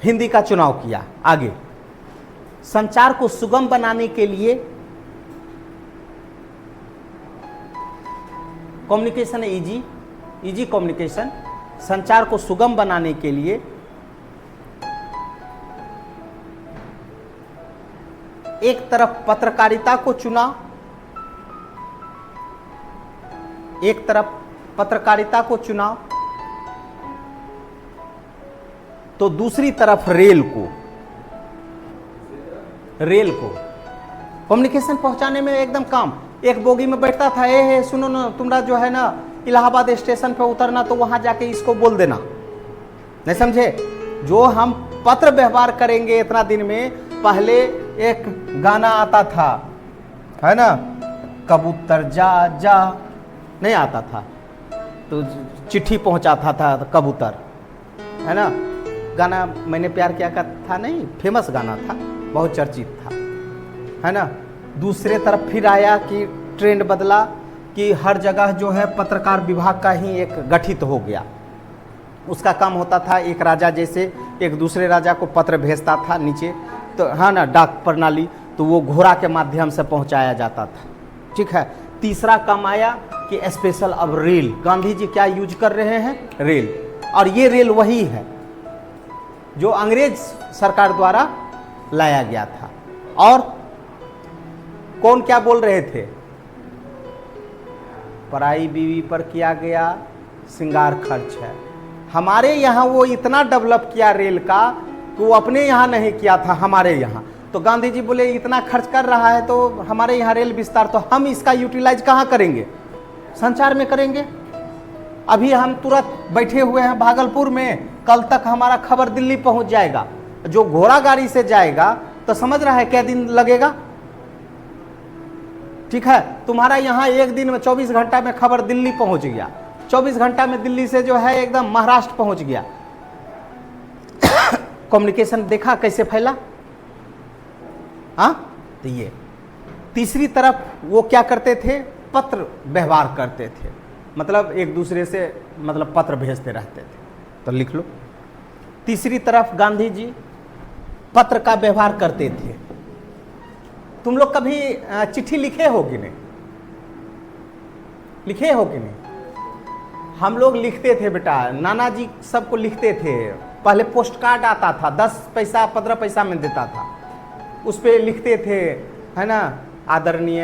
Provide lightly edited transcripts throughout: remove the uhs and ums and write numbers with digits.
हिंदी का चुनाव किया। आगे, संचार को सुगम बनाने के लिए कम्युनिकेशन इजी कम्युनिकेशन, संचार को सुगम बनाने के लिए एक तरफ पत्रकारिता को चुना, एक तरफ पत्रकारिता को चुना तो दूसरी तरफ रेल को कम्युनिकेशन पहुंचाने में एकदम काम। एक बोगी में बैठता था, ए सुनो ना, तुमरा जो है ना इलाहाबाद स्टेशन पे उतरना, तो वहां जाके इसको बोल देना। नहीं समझे? जो हम पत्र व्यवहार करेंगे इतना दिन में, पहले एक गाना आता था, है ना, कबूतर जा जा, नहीं आता था तो चिट्ठी पहुंचाता था कबूतर, है ना। गाना मैंने प्यार किया का था, नहीं, फेमस गाना था, बहुत चर्चित था, है ना। दूसरे तरफ फिर आया कि ट्रेंड बदला कि हर जगह जो है पत्रकार विभाग का ही एक गठित हो गया। उसका काम होता था, एक राजा जैसे एक दूसरे राजा को पत्र भेजता था नीचे, तो हाँ ना, डाक प्रणाली, तो वो घोड़ा के माध्यम से पहुंचाया जाता था। ठीक है। तीसरा काम आया कि स्पेशल अब रेल, गांधी जी क्या यूज कर रहे हैं? रेल। और ये रेल वही है जो अंग्रेज सरकार द्वारा लाया गया था। और कौन क्या बोल रहे थे? पराई बीवी पर किया गया श्रृंगार खर्च है। हमारे यहाँ वो इतना डेवलप किया रेल का कि वो अपने यहाँ नहीं किया था, हमारे यहाँ। तो गांधी जी बोले इतना खर्च कर रहा है तो हमारे यहाँ रेल विस्तार, तो हम इसका यूटिलाइज कहाँ करेंगे? संचार में करेंगे। अभी हम तुरंत बैठे हुए हैं भागलपुर में, कल तक हमारा खबर दिल्ली पहुंच जाएगा। जो घोड़ा गाड़ी से जाएगा तो समझ रहा है क्या दिन लगेगा? ठीक है। तुम्हारा यहाँ एक दिन में 24 घंटा में खबर दिल्ली पहुंच गया, 24 घंटा में दिल्ली से जो है एकदम महाराष्ट्र पहुंच गया। कम्युनिकेशन देखा कैसे फैला? हाँ, तो ये तीसरी तरफ वो क्या करते थे? पत्र व्यवहार करते थे, मतलब एक दूसरे से मतलब पत्र भेजते रहते थे। तो लिख लो, तीसरी तरफ गांधी जी पत्र का व्यवहार करते थे। तुम लोग कभी चिट्ठी लिखे हो कि नहीं? लिखे हो कि नहीं? हम लोग लिखते थे बेटा, नाना जी सबको लिखते थे। पहले पोस्ट कार्ड आता था, 10 पैसा 15 पैसा में देता था, उस पर लिखते थे, है ना, आदरणीय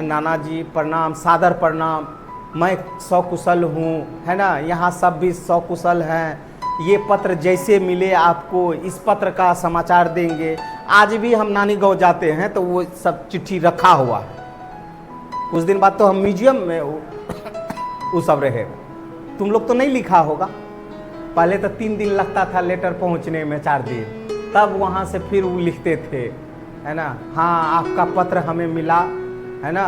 नाना जी प्रणाम, सादर प्रणाम, मैं सकुशल हूँ, है ना, यहाँ सब भी सकुशल हैं, ये पत्र जैसे मिले आपको इस पत्र का समाचार देंगे। आज भी हम नानी गांव जाते हैं तो वो सब चिट्ठी रखा हुआ है। कुछ दिन बाद तो हम म्यूजियम में वो सब रहे। तुम लोग तो नहीं लिखा होगा, पहले तो 3 दिन लगता था लेटर पहुंचने में, 4 दिन, तब वहाँ से फिर वो लिखते थे, है ना, हाँ आपका पत्र हमें मिला, है ना,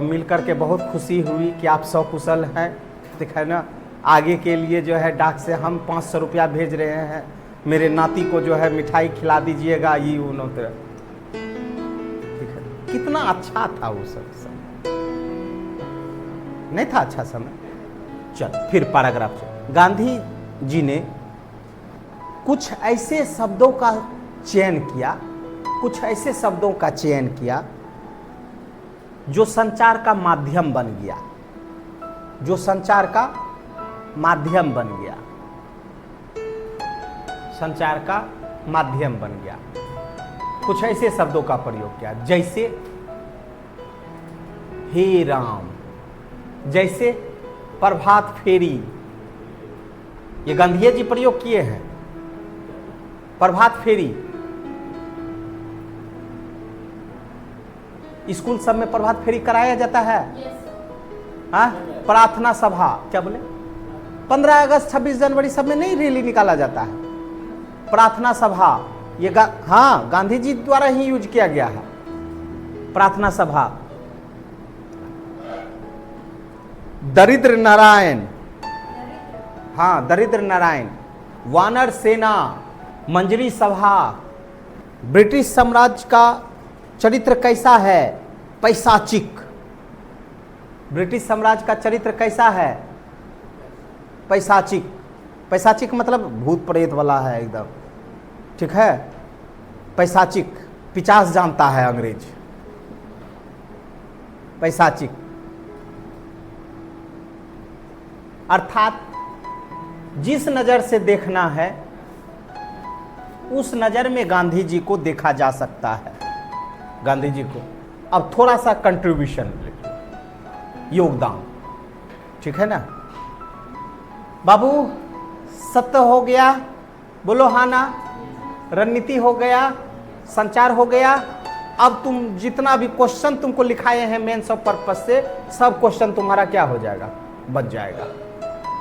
मिल कर के बहुत खुशी हुई कि आप सकुशल हैं, ठीक है ना। आगे के लिए जो है डाक से हम 500 रुपया भेज रहे हैं, मेरे नाती को जो है मिठाई खिला दीजिएगा, ये उन्होंने, ठीक है। कितना अच्छा था वो सब समय, नहीं था अच्छा समय? चल फिर पैराग्राफ से गांधी जी ने कुछ ऐसे शब्दों का चयन किया, कुछ ऐसे शब्दों का चयन किया जो संचार का माध्यम बन गया, जो संचार का माध्यम बन गया, संचार का माध्यम बन गया। कुछ ऐसे शब्दों का प्रयोग किया जैसे हे राम, जैसे प्रभात फेरी, ये गांधी जी प्रयोग किए हैं। प्रभात फेरी, स्कूल सब में प्रभात फेरी कराया जाता है। हाँ, प्रार्थना सभा, क्या बोले, 15 अगस्त 26 जनवरी सब में नहीं रैली निकाला जाता है। प्रार्थना सभा, ये हाँ गांधी जी द्वारा ही यूज किया गया है। प्रार्थना सभा, दरिद्र नारायण, हाँ दरिद्र नारायण, वानर सेना, मंजरी सभा, ब्रिटिश साम्राज्य का चरित्र कैसा है, पैशाचिक, ब्रिटिश साम्राज्य का चरित्र कैसा है, पैशाचिक, पैशाचिक मतलब भूत प्रेत वाला है एकदम, ठीक है, पैशाचिक, पिचास जानता है अंग्रेज, पैशाचिक अर्थात जिस नज़र से देखना है उस नज़र में गांधी जी को देखा जा सकता है। गांधी जी को अब थोड़ा सा कंट्रीब्यूशन, योगदान, ठीक है ना बाबू? सत्य हो गया, बोलो हाँ ना? रणनीति हो गया, संचार हो गया। अब तुम जितना भी क्वेश्चन तुमको लिखाए हैं मेंस ऑफ पर्पस से, सब क्वेश्चन तुम्हारा क्या हो जाएगा? बच जाएगा,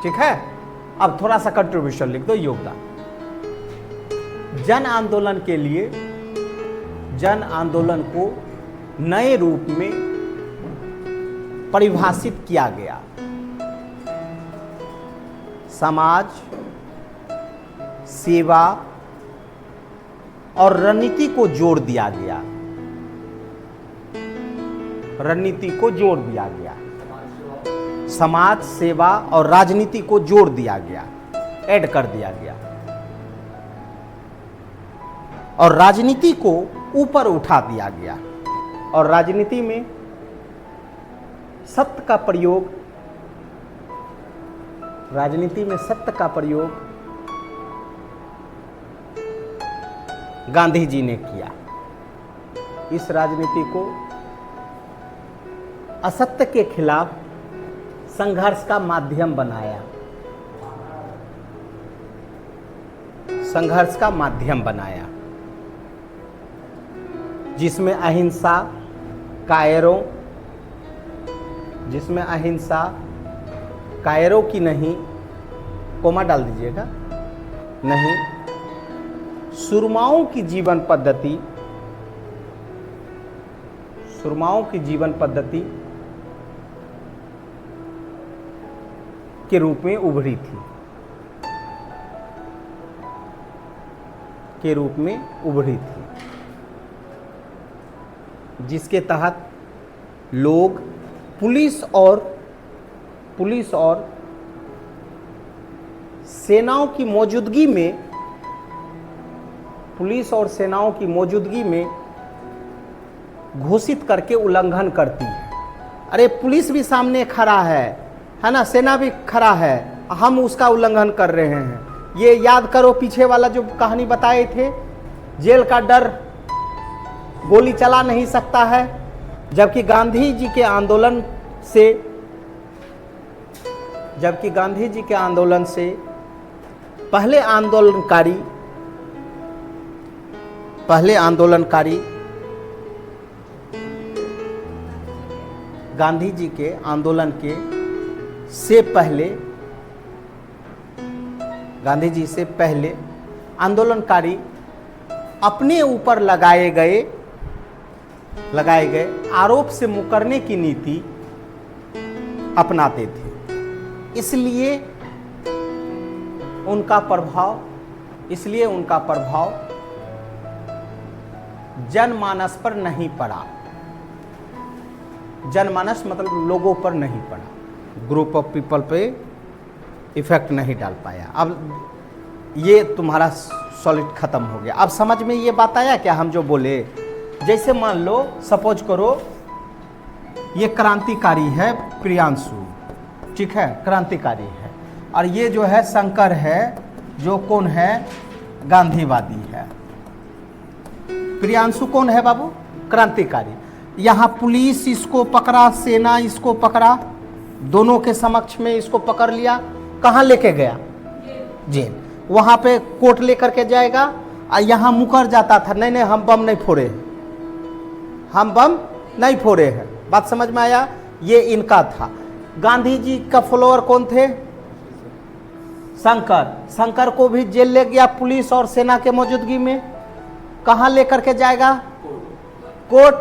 ठीक है? अब थोड़ा सा कंट्रीब्यूशन लिख दो, योगदान। जन आंदोलन के लिए, जन आंदोलन को नए रूप में परिभाषित किया गया। समाज, सेवा और रणनीति को जोड़ दिया गया, रणनीति को जोड़ दिया गया, समाज, सेवा और राजनीति को जोड़ दिया गया, ऐड कर दिया गया, और राजनीति को ऊपर उठा दिया गया। और राजनीति में सत्य का प्रयोग, राजनीति में सत्य का प्रयोग गांधी जी ने किया। इस राजनीति को असत्य के खिलाफ संघर्ष का माध्यम बनाया, संघर्ष का माध्यम बनाया, जिसमें अहिंसा, कायरों, जिसमें अहिंसा, कायरों की नहीं, कोमा डाल दीजिएगा, नहीं, सुरमाओं की जीवन पद्धति, सुरमाओं की जीवन पद्धति के रूप में उभरी थी, के रूप में उभरी थी, जिसके तहत लोग पुलिस और सेनाओं की मौजूदगी में, पुलिस और सेनाओं की मौजूदगी में घोषित करके उल्लंघन करती है। अरे पुलिस भी सामने खड़ा है ना, सेना भी खड़ा है, हम उसका उल्लंघन कर रहे हैं। ये याद करो पीछे वाला जो कहानी बताए थे, जेल का डर, गोली चला नहीं सकता है। जबकि गांधी जी के आंदोलन से, जबकि गांधी जी के आंदोलन से पहले आंदोलनकारी गांधी जी के आंदोलन के से पहले, गांधी जी से पहले आंदोलनकारी अपने ऊपर लगाए गए आरोप से मुकरने की नीति अपनाते थे। इसलिए उनका प्रभाव जनमानस पर नहीं पड़ा। जनमानस मतलब लोगों पर नहीं पड़ा, ग्रुप ऑफ पीपल पे इफेक्ट नहीं डाल पाया। अब ये तुम्हारा सॉलिड खत्म हो गया। अब समझ में ये बात आया क्या हम जो बोले? जैसे मान लो, सपोज करो ये क्रांतिकारी है प्रियांशु, ठीक है, क्रांतिकारी है, और ये जो है शंकर है, जो कौन है? गांधीवादी है। प्रियांशु कौन है बाबू? क्रांतिकारी। यहाँ पुलिस इसको पकड़ा, सेना इसको पकड़ा, दोनों के समक्ष में इसको पकड़ लिया, कहाँ लेके गया? जेल। वहाँ पे कोर्ट लेकर के जाएगा, और यहाँ मुकर जाता था, नहीं हम बम नहीं फोड़े, हम बम नहीं फोड़े हैं। बात समझ में आया? ये इनका था। गांधी जी का फॉलोअर कौन थे? शंकर को भी जेल ले गया पुलिस और सेना के मौजूदगी में। कहाँ लेकर के जाएगा? कोर्ट।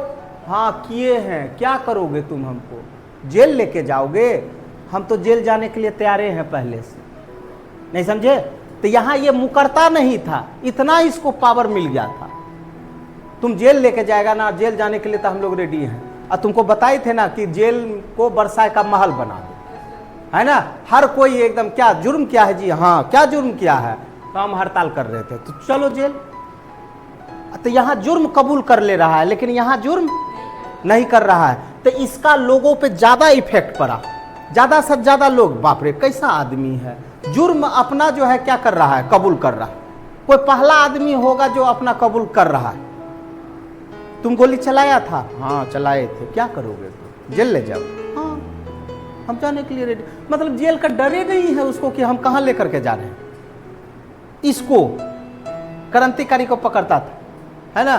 हाँ किए हैं, क्या करोगे तुम? हमको जेल लेके जाओगे? हम तो जेल जाने के लिए तैयारे हैं पहले से, नहीं समझे? तो यहाँ ये मुकरता नहीं था, इतना इसको पावर मिल गया था। तुम जेल लेके जाएगा ना, जेल जाने के लिए तो हम लोग रेडी हैं। और तुमको बताए थे ना कि जेल को बरसाए का महल बना दो, है ना? हर कोई एकदम, क्या जुर्म क्या है जी? हाँ क्या जुर्म किया है? तो हम हड़ताल कर रहे थे, तो चलो जेल। तो यहाँ जुर्म कबूल कर ले रहा है, लेकिन यहाँ जुर्म नहीं कर रहा है। तो इसका लोगों पे ज़्यादा इफेक्ट पड़ा, ज़्यादा से ज़्यादा लोग, बाप रे कैसा आदमी है, जुर्म अपना जो है क्या कर रहा है, कबूल कर रहा है। कोई पहला आदमी होगा जो अपना कबूल कर रहा है। तुम गोली चलाया था, हाँ चलाए थे, क्या करोगे, जेल ले जाओ, हाँ हम जाने के लिए रेडी। मतलब जेल का डरे नहीं है उसको कि हम कहाँ लेकर के जा रहे हैं। इसको क्रांतिकारी को पकड़ता था, है ना,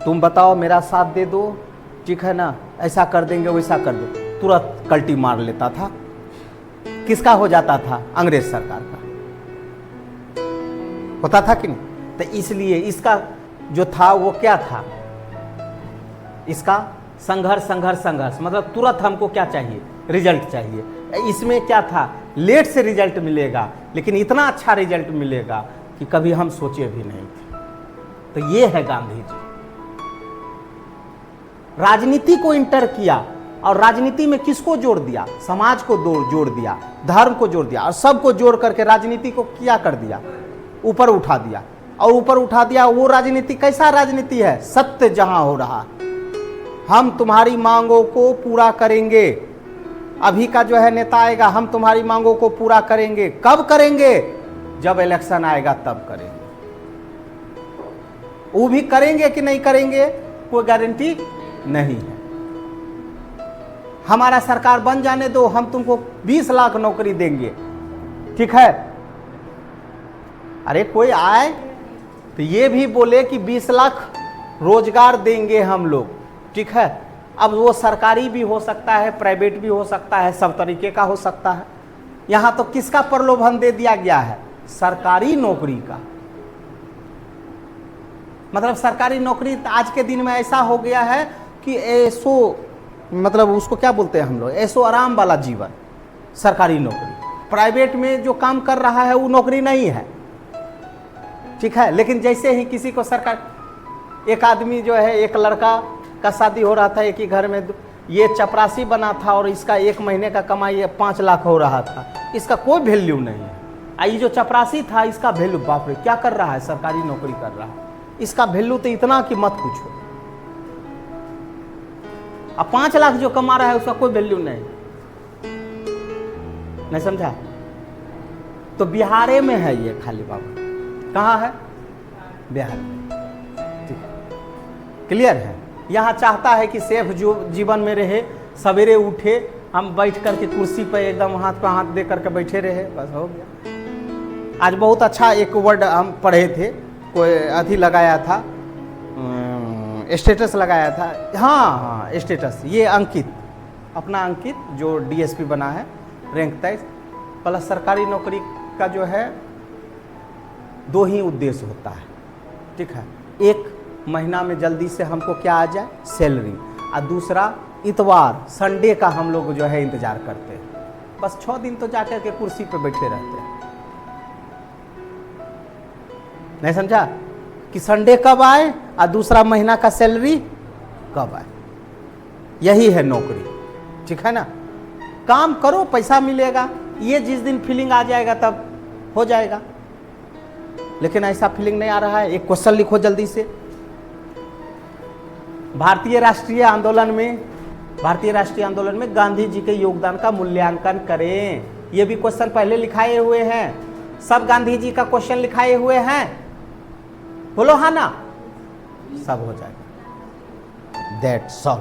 तुम बताओ मेरा साथ दे दो, ठीक है ना, ऐसा कर देंगे वैसा कर दो, तुरंत कल्टी मार लेता था। किसका हो जाता था, अंग्रेज सरकार का होता था कि नहीं। तो इसलिए इसका जो था वो क्या था, इसका संघर्ष संघर्ष संघर्ष, मतलब तुरंत हमको क्या चाहिए, रिजल्ट चाहिए। इसमें क्या था, लेट से रिजल्ट मिलेगा लेकिन इतना अच्छा रिजल्ट मिलेगा कि कभी हम सोचे भी नहीं थे। तो ये है गांधी जी, राजनीति को इंटर किया और राजनीति में किसको जोड़ दिया, समाज को जोड़ दिया, धर्म को जोड़ दिया और सबको जोड़ करके राजनीति को क्या कर दिया, ऊपर उठा दिया। और ऊपर उठा दिया वो राजनीति कैसा राजनीति है, सत्य जहां हो रहा, हम तुम्हारी मांगों को पूरा करेंगे। अभी का जो है नेता आएगा, हम तुम्हारी मांगों को पूरा करेंगे। कब करेंगे, जब इलेक्शन आएगा तब करेंगे। वो भी करेंगे कि नहीं करेंगे कोई गारंटी नहीं है। हमारा सरकार बन जाने दो, हम तुमको 20 लाख नौकरी देंगे, ठीक है। अरे कोई आए तो ये भी बोले कि 20 लाख रोजगार देंगे हम लोग, ठीक है। अब वो सरकारी भी हो सकता है, प्राइवेट भी हो सकता है, सब तरीके का हो सकता है। यहां तो किसका प्रलोभन दे दिया गया है, सरकारी नौकरी का। मतलब सरकारी नौकरी आज के दिन में ऐसा हो गया है कि ऐसो, मतलब उसको क्या बोलते हैं हम लोग, ऐसो आराम वाला जीवन, सरकारी नौकरी। प्राइवेट में जो काम कर रहा है वो नौकरी नहीं है, ठीक है। लेकिन जैसे ही किसी को सरकार, एक आदमी जो है, एक लड़का का शादी हो रहा था एक ही घर में, ये चपरासी बना था और इसका एक महीने का कमाई 5 लाख हो रहा था, इसका कोई वैल्यू नहीं है। ये जो चपरासी था इसका वैल्यू, बाप रे क्या कर रहा है, सरकारी नौकरी कर रहा है, इसका वैल्यू तो इतना कि मत पूछो। अब 5 लाख जो कमा रहा है उसका कोई वैल्यू नहीं समझा। तो बिहारे में है ये खाली बाबा, कहाँ है, बिहार में, ठीक है, क्लियर है। यहाँ चाहता है कि सेफ जो जीवन में रहे, सवेरे उठे, हम बैठ करके कुर्सी पर एकदम हाथ पे हाथ दे करके बैठे रहे, बस हो गया। आज बहुत अच्छा एक वर्ड हम पढ़े थे, कोई अथी लगाया था, स्टेटस लगाया था, हाँ स्टेटस, ये अंकित, अपना अंकित जो डीएसपी बना है, रैंक 23 प्लस। सरकारी नौकरी का जो है 2 ही उद्देश्य होता है, ठीक है। एक, महीना में जल्दी से हमको क्या आ जाए, सैलरी, और दूसरा इतवार संडे का हम लोग जो है इंतजार करते हैं। बस 6 दिन तो जाकर के कुर्सी पे बैठे रहते हैं, नहीं समझा, कि संडे कब आए और दूसरा महीना का सैलरी कब आए। यही है नौकरी, ठीक है ना। काम करो पैसा मिलेगा, ये जिस दिन फीलिंग आ जाएगा तब हो जाएगा, लेकिन ऐसा फीलिंग नहीं आ रहा है। एक क्वेश्चन लिखो जल्दी से, भारतीय राष्ट्रीय आंदोलन में गांधी जी के योगदान का मूल्यांकन करें। ये भी क्वेश्चन पहले लिखाए हुए हैं, सब गांधी जी का क्वेश्चन लिखाए हुए हैं, बोलो हाँ ना, सब हो जाएगा। That's all.